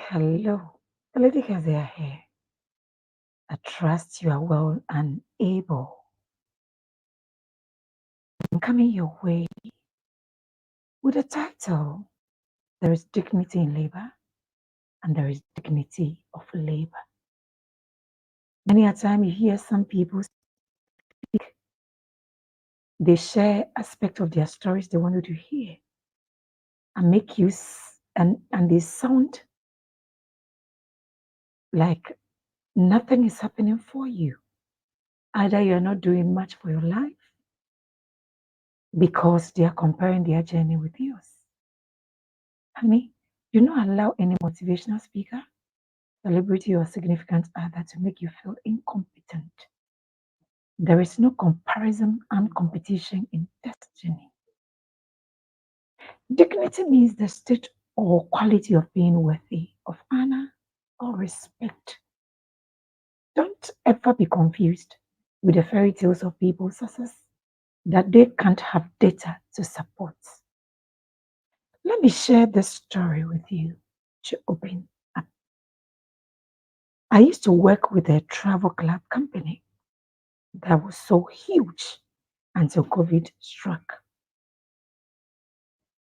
Hello. The lady has their hair. I trust you are well and able. I'm coming your way with a title. There is dignity in labor and there is dignity of labor. Many a time you hear some people speak, they share aspect of their stories they want you to hear and make use and they sound like nothing is happening for you. Either you're not doing much for your life because they are comparing their journey with yours. Honey, do not allow any motivational speaker, celebrity, or significant other to make you feel incompetent. There is no comparison and competition in destiny. Dignity means the state or quality of being worthy of honor or respect. Don't ever be confused with the fairy tales of people's success that they can't have data to support. Let me share this story with you to open up. I used to work with a travel club company that was so huge until COVID struck.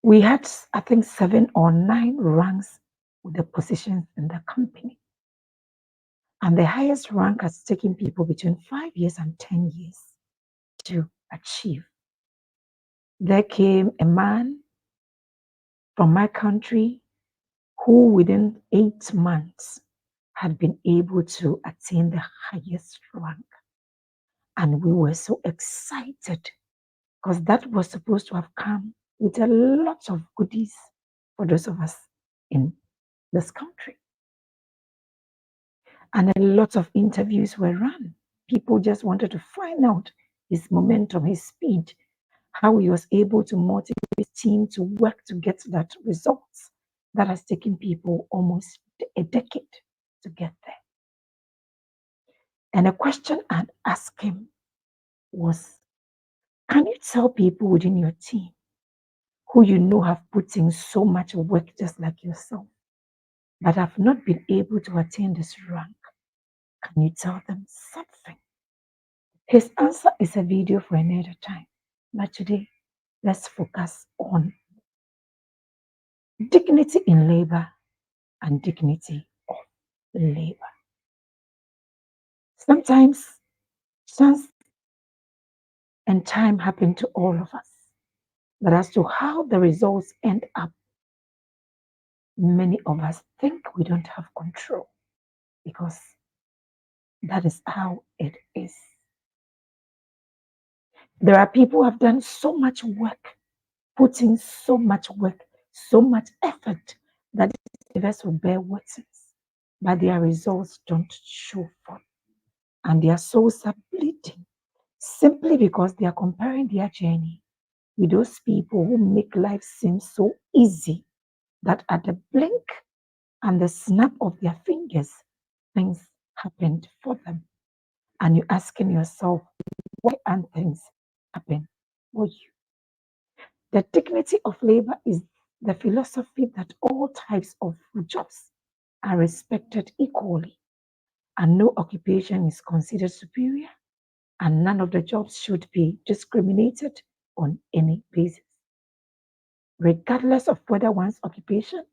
We had, I think, 7 or 9 ranks with the positions in the company. And the highest rank has taken people between 5 years and 10 years to achieve. There came a man from my country who, within 8 months, had been able to attain the highest rank. And we were so excited because that was supposed to have come with a lot of goodies for those of us in this country. And a lot of interviews were run. People just wanted to find out his momentum, his speed, how he was able to motivate his team to work to get that results that has taken people almost a decade to get there. And a question I'd ask him was, can you tell people within your team who you know have put in so much work just like yourself, but have not been able to attain this rank? Can you tell them something? His answer is a video for another time. But today, let's focus on dignity in labor and dignity of labor. Sometimes chance and time happen to all of us. But as to how the results end up, many of us think we don't have control because that is how it is. There are people who have done so much work, put in so much work, so much effort that the universe will bear witness, but their results don't show forth. And their souls are bleeding simply because they are comparing their journey with those people who make life seem so easy that at the blink and the snap of their fingers, things happened for them. And you're asking yourself, why aren't things happen for you? The dignity of labor is the philosophy that all types of jobs are respected equally, and no occupation is considered superior, and none of the jobs should be discriminated on any basis. Regardless of whether one's occupation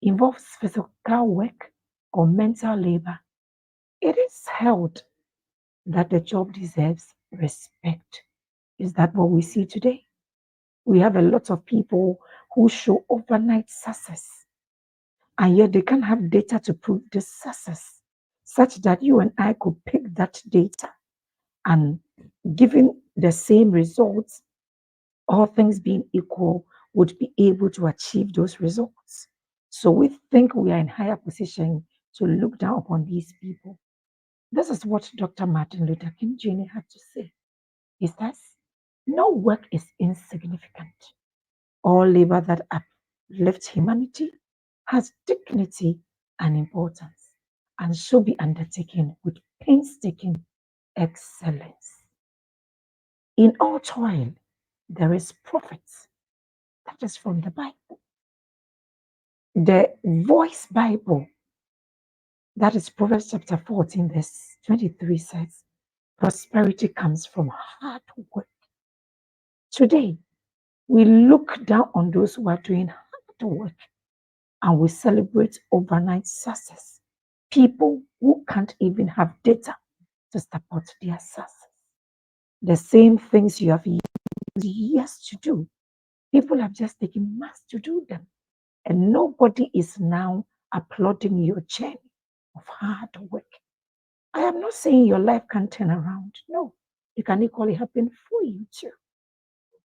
involves physical work or mental labor, it is held that the job deserves respect. Is that what we see today? We have a lot of people who show overnight success, and yet they can't have data to prove this success, such that you and I could pick that data and given the same results, all things being equal, would be able to achieve those results. So we think we are in higher position to look down upon these people. This is what Dr. Martin Luther King Jr. had to say. He says, no work is insignificant. All labor that uplifts humanity has dignity and importance and should be undertaken with painstaking excellence. In all toil, there is profit. That is from the Bible. The Voice Bible, that is Proverbs chapter 14, verse 23 says, prosperity comes from hard work. Today, we look down on those who are doing hard work and we celebrate overnight success. People who can't even have data to support their success. The same things you have used years to do, people have just taken months to do them. And nobody is now applauding your journey of hard work. I am not saying your life can turn around. No, it can equally happen for you too.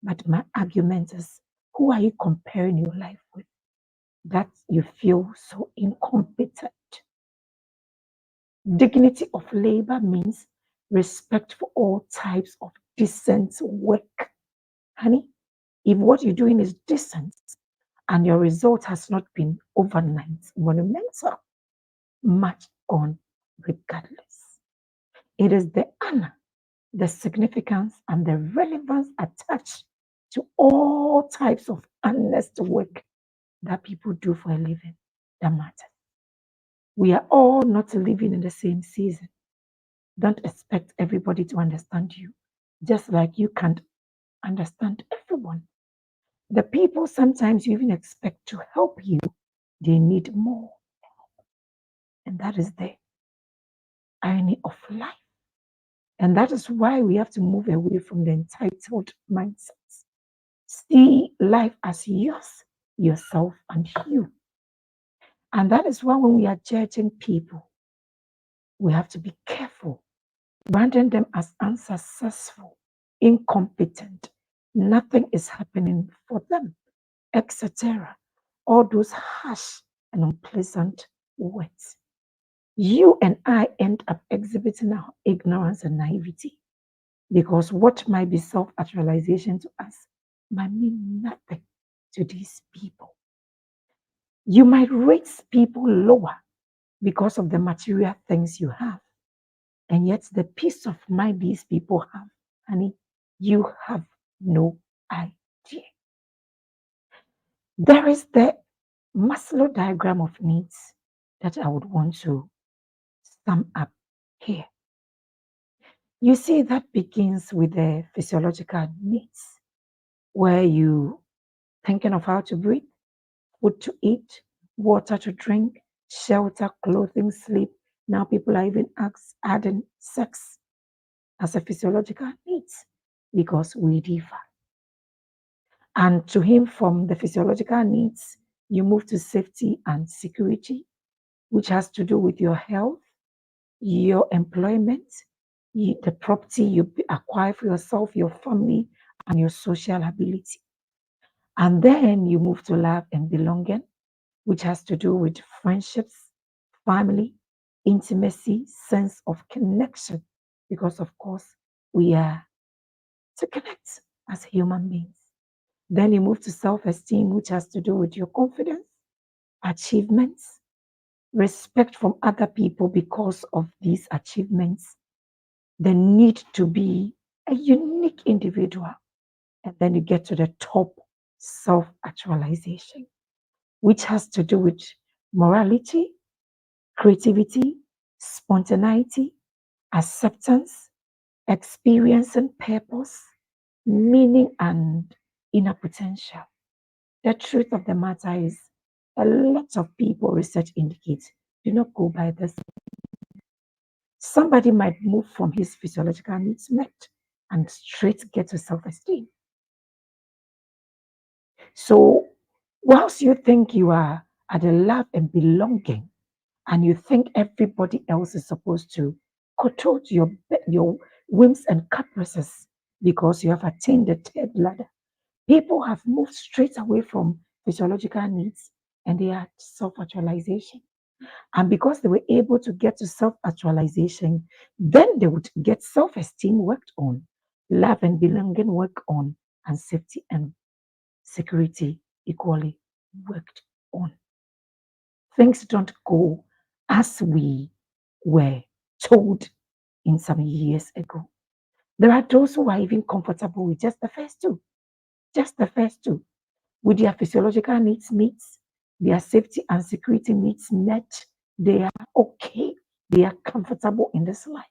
But my argument is, who are you comparing your life with that you feel so incompetent? Dignity of labor means respect for all types of decent work. Honey, if what you're doing is decent and your result has not been overnight, monumental, march on regardless. It is the honor, the significance, and the relevance attached to all types of honest work that people do for a living that matters. We are all not living in the same season. Don't expect everybody to understand you, just like you can't understand everyone. The people sometimes you even expect to help you, they need more. And that is the irony of life. And that is why we have to move away from the entitled mindsets. See life as yours, yourself, and you. And that is why when we are judging people, we have to be careful, branding them as unsuccessful, incompetent, nothing is happening for them, etc. All those harsh and unpleasant words. You and I end up exhibiting our ignorance and naivety because what might be self actualization to us might mean nothing to these people. You might rate people lower because of the material things you have, and yet the peace of mind these people have, honey, you have no idea. There is the Maslow diagram of needs that I would want to sum up here. You see, that begins with the physiological needs, where you thinking of how to breathe, food to eat, water to drink, shelter, clothing, sleep. Now people are even adding sex as a physiological needs because we differ. And to him, from the physiological needs, you move to safety and security, which has to do with your health, your employment, the property you acquire for yourself, your family, and your social ability. And then you move to love and belonging, which has to do with friendships, family, intimacy, sense of connection, because of course we are to connect as human beings. Then you move to self esteem, which has to do with your confidence, achievements, respect from other people because of these achievements, the need to be a unique individual. And then you get to the top, self actualization, which has to do with morality, creativity, spontaneity, acceptance, experience and purpose, meaning and inner potential. The truth of the matter is, a lot of people, research indicates, do not go by this. Somebody might move from his physiological needs met and straight get to self esteem. So, whilst you think you are at the love and belonging, and you think everybody else is supposed to kowtow to your whims and caprices because you have attained the third ladder, people have moved straight away from physiological needs and they are self actualization. And because they were able to get to self actualization, then they would get self esteem worked on, love and belonging worked on, and safety and security equally worked on. Things don't go as we were told in some years ago. There are those who are even comfortable with just the first two, with their physiological needs meets, their safety and security needs met, they are okay, they are comfortable in this life.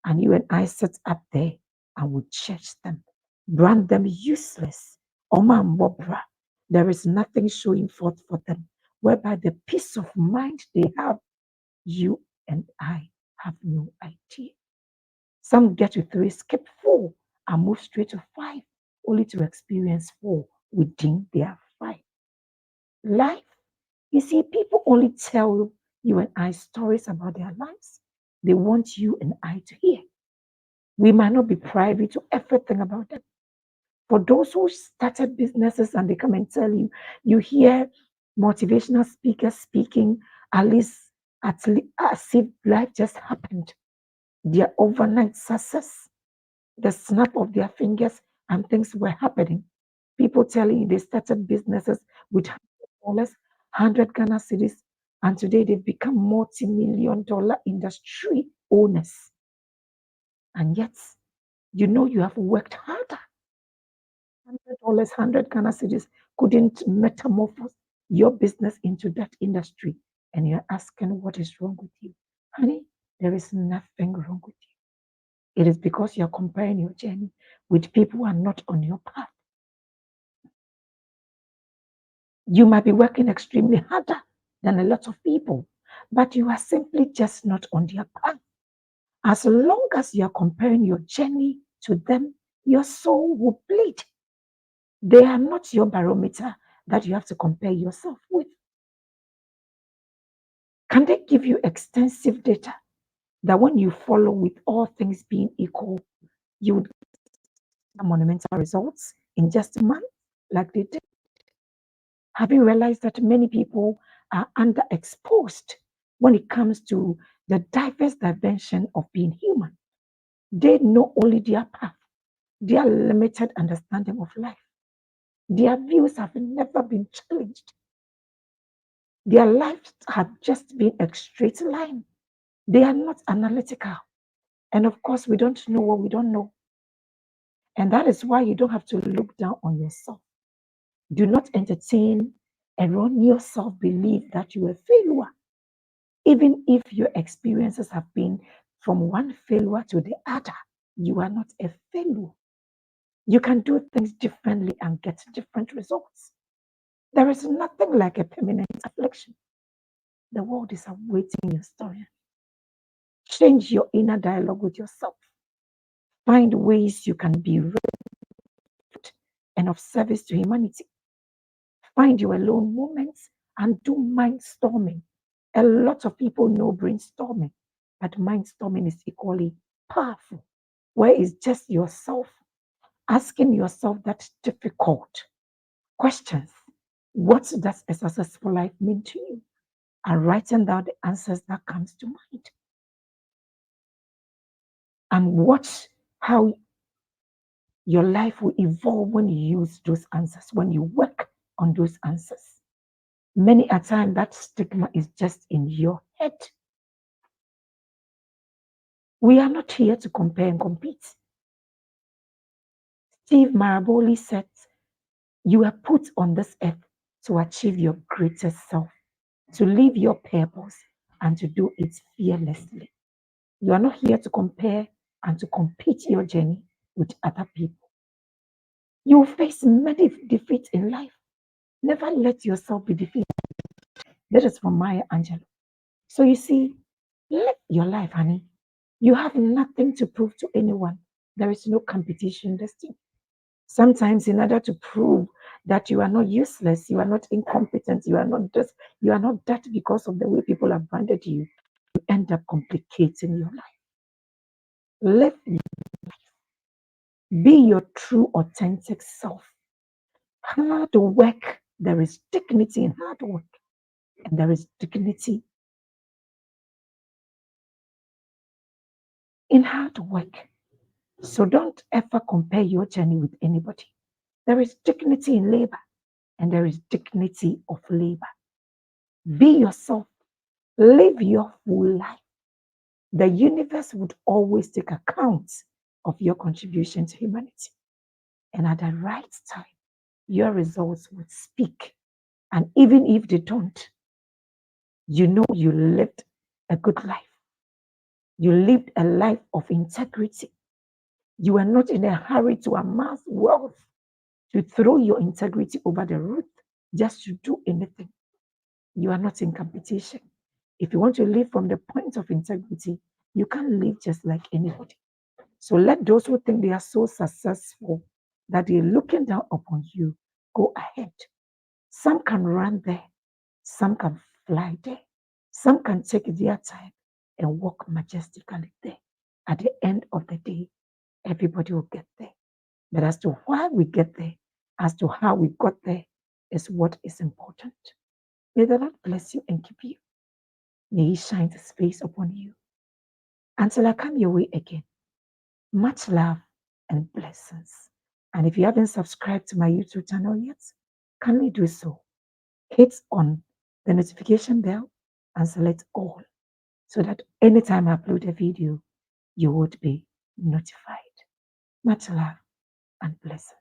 And you and I sit up there and we judge them, brand them useless. Oma and Bobra, there is nothing showing forth for them, whereby the peace of mind they have, you and I have no idea. Some get to three, skip four, and move straight to five, only to experience four within their five. Life, you see, people only tell you and I stories about their lives. They want you and I to hear. We might not be privy to everything about them. For those who started businesses and they come and tell you, you hear motivational speakers speaking as if life just happened. Their overnight success, the snap of their fingers, and things were happening. People telling you they started businesses with $100, 100 Ghana cities, and today they've become multi-million dollar industry owners. And yet, you know you have worked harder. $100, 100 Ghana cities couldn't metamorphose your business into that industry. And you're asking what is wrong with you. Honey, there is nothing wrong with you. It is because you're comparing your journey with people who are not on your path. You might be working extremely harder than a lot of people, but you are simply just not on their path. As long as you are comparing your journey to them, your soul will bleed. They are not your barometer that you have to compare yourself with. Can they give you extensive data that when you follow with all things being equal, you would get monumental results in just a month like they did? Have you realized that many people are underexposed when it comes to the diverse dimension of being human? They know only their path, their limited understanding of life. Their views have never been challenged. Their lives have just been a straight line. They are not analytical. And of course, we don't know what we don't know. And that is why you don't have to look down on yourself. Do not entertain erroneous self belief that you are a failure. Even if your experiences have been from one failure to the other, you are not a failure. You can do things differently and get different results. There is nothing like a permanent affliction. The world is awaiting your story. Change your inner dialogue with yourself. Find ways you can be relevant and of service to humanity. Find your alone moments and do mind storming. A lot of people know brainstorming, but mind storming is equally powerful, where it's just yourself asking yourself that difficult questions. What does a successful life mean to you? And writing down the answers that comes to mind. And watch how your life will evolve when you use those answers, when you work on those answers. Many a time that stigma is just in your head. We are not here to compare and compete. Steve Maraboli said, you are put on this earth to achieve your greatest self, to live your purpose, and to do it fearlessly. You are not here to compare and to compete your journey with other people. You will face many defeats in life. Never let yourself be defeated. That is from Maya Angelou. So you see, live your life, honey. You have nothing to prove to anyone. There is no competition in this thing. Sometimes, in order to prove that you are not useless, you are not incompetent, you are not this, you are not that because of the way people have branded you, you end up complicating your life. Live, be your true, authentic self. Hard work, there is dignity in hard work, and there is dignity in hard work. So don't ever compare your journey with anybody. There is dignity in labor, and there is dignity of labor. Be yourself, live your full life. The universe would always take account of your contribution to humanity. And at the right time, your results would speak. And even if they don't, you know you lived a good life. You lived a life of integrity. You are not in a hurry to amass wealth, to throw your integrity over the roof just to do anything. You are not in competition. If you want to live from the point of integrity, you can't live just like anybody. So let those who think they are so successful that they're looking down upon you go ahead. Some can run there, some can fly there, some can take their time and walk majestically there. At the end of the day, everybody will get there. But as to why we get there, as to how we got there, is what is important. May the Lord bless you and keep you. May He shine His face upon you. Until I come your way again, much love and blessings. And if you haven't subscribed to my YouTube channel yet, kindly do so. Hit on the notification bell and select all so that anytime I upload a video, you would be notified. Much love and blessings.